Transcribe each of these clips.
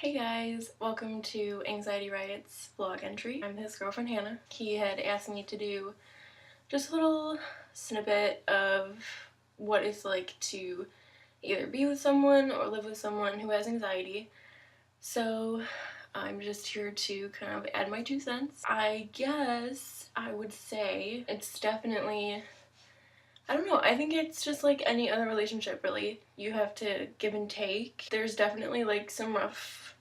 Hey guys, welcome to Anxiety Riot's vlog entry. I'm his girlfriend Hannah. He had asked me to do just a little snippet of what it's like to either be with someone or live with someone who has anxiety. So I'm just here to kind of add my 2 cents. I guess I would say it's definitely, I don't know, I think it's just like any other relationship really. You have to give and take. There's definitely like some rough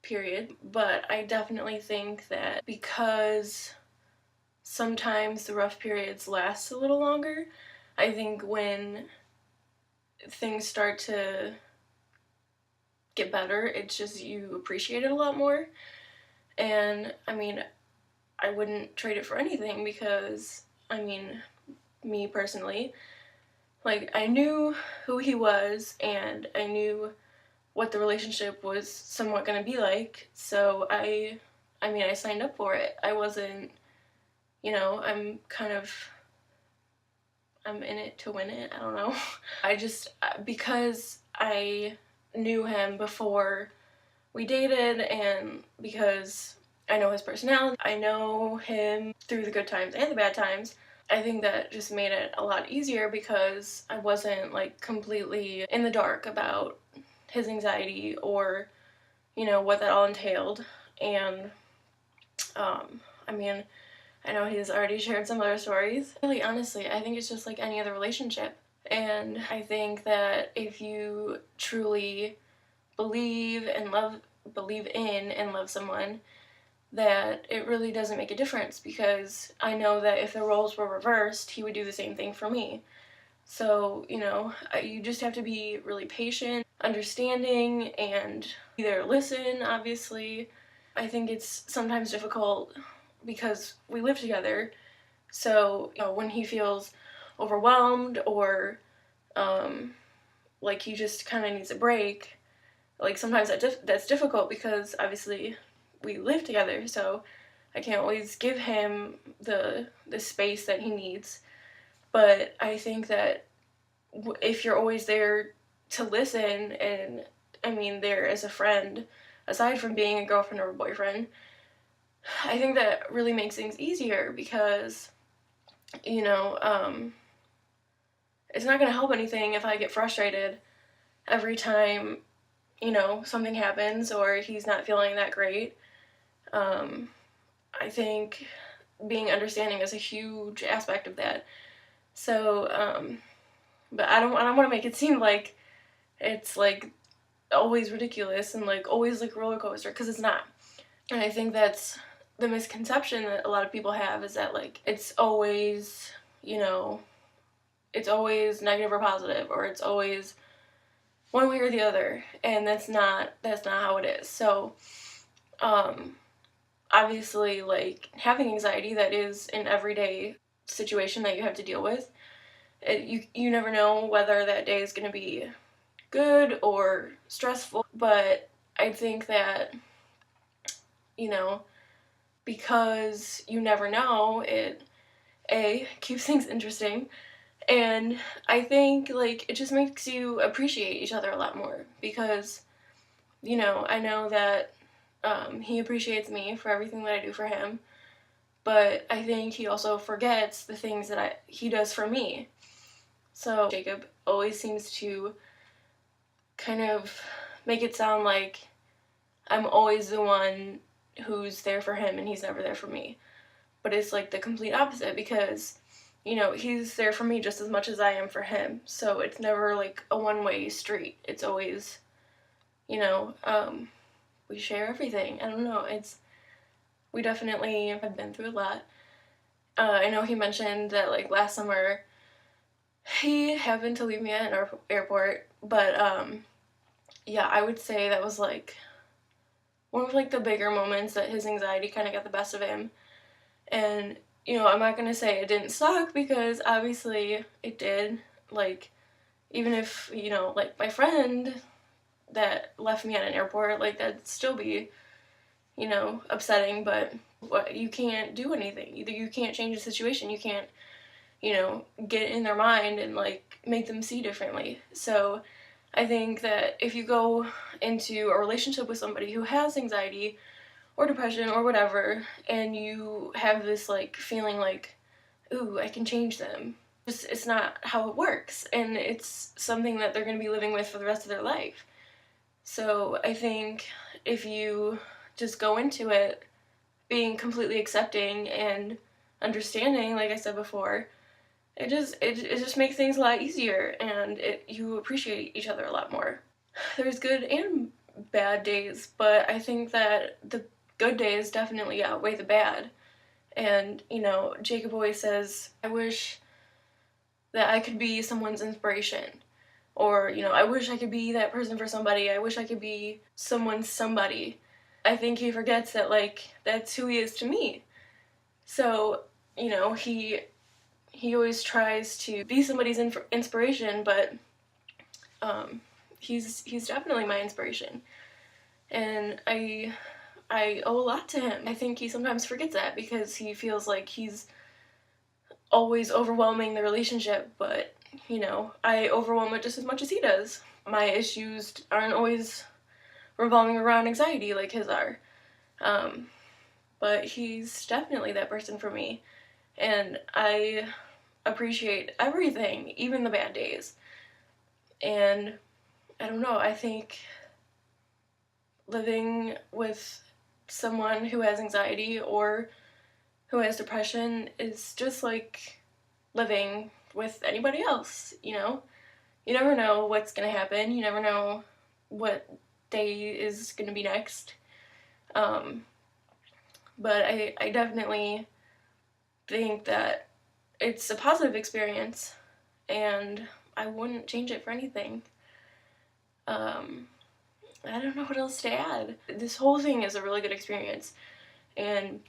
period, but I definitely think that because sometimes the rough periods last a little longer, I think when things start to get better, it's just you appreciate it a lot more. And I mean, I wouldn't trade it for anything because, I mean, me personally, like, I knew who he was and I knew what the relationship was somewhat going to be like, so I mean, I signed up for it. I wasn't, I'm in it to win it. I don't know. Because I knew him before we dated and because I know his personality, I know him through the good times and the bad times, I think that just made it a lot easier because I wasn't like completely in the dark about his anxiety or, what that all entailed. And, I mean, I know he's already shared some other stories. Really, honestly, I think it's just like any other relationship. And I think that if you truly believe in and love someone, that it really doesn't make a difference because I know that if the roles were reversed, he would do the same thing for me. So, you just have to be really patient, understanding, and either listen, obviously. I think it's sometimes difficult because we live together, so, when he feels overwhelmed or, like he just kind of needs a break, like sometimes that's difficult because obviously we live together, so I can't always give him the space that he needs. But I think that if you're always there to listen and, I mean, there as a friend, aside from being a girlfriend or a boyfriend, I think that really makes things easier because, you know, it's not going to help anything if I get frustrated every time, something happens or he's not feeling that great. I think being understanding is a huge aspect of that. So, but I don't want to make it seem like it's like always ridiculous and like always like roller coaster, because it's not. And I think that's the misconception that a lot of people have, is that like it's always, it's always negative or positive, or it's always one way or the other, and that's not how it is. So, obviously, like having anxiety, that is an everyday situation that you have to deal with. You never know whether that day is going to be good or stressful, but I think that, because you never know, it keeps things interesting, and I think like it just makes you appreciate each other a lot more because, I know that he appreciates me for everything that I do for him, but I think he also forgets the things that he does for me. So Jacob always seems to kind of make it sound like I'm always the one who's there for him and he's never there for me. But it's like the complete opposite because, he's there for me just as much as I am for him. So it's never like a one-way street. It's always, we share everything. I don't know. We definitely have been through a lot. I know he mentioned that like last summer he happened to leave me at an airport, but yeah, I would say that was like one of like the bigger moments that his anxiety kind of got the best of him. And, I'm not gonna say it didn't suck because obviously it did. Like, even if, like my friend that left me at an airport, like that'd still be, upsetting, but you can't do anything. You can't change the situation. You can't, get in their mind and like make them see differently. So I think that if you go into a relationship with somebody who has anxiety or depression or whatever, and you have this like feeling like, ooh, I can change them, it's not how it works, and it's something that they're going to be living with for the rest of their life. So I think if you just go into it being completely accepting and understanding, like I said before, it just makes things a lot easier, and you appreciate each other a lot more. There's good and bad days, but I think that the good days definitely outweigh the bad. And, you know, Jacob always says, I wish that I could be someone's inspiration. Or, you know, I wish I could be that person for somebody. I wish I could be someone's somebody. I think he forgets that, like, that's who he is to me. So, you know, he always tries to be somebody's inspiration, but he's definitely my inspiration. And I owe a lot to him. I think he sometimes forgets that because he feels like he's always overwhelming the relationship, but you know, I overwhelm it just as much as he does. My issues aren't always revolving around anxiety like his are. Um, but he's definitely that person for me. And I appreciate everything, even the bad days. And I don't know, I think living with someone who has anxiety or who has depression is just like living with anybody else, you know? You never know what's gonna happen, you never know what day is gonna be next. Um, but I definitely think that it's a positive experience and I wouldn't change it for anything. Um, I don't know what else to add. This whole thing is a really good experience, and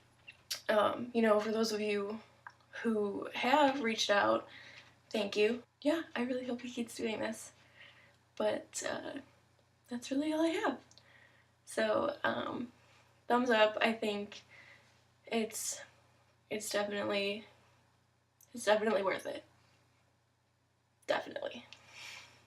you know, for those of you who have reached out, thank you. Yeah, I really hope he keeps doing this. But that's really all I have. So thumbs up. I think it's it's definitely worth it. Definitely.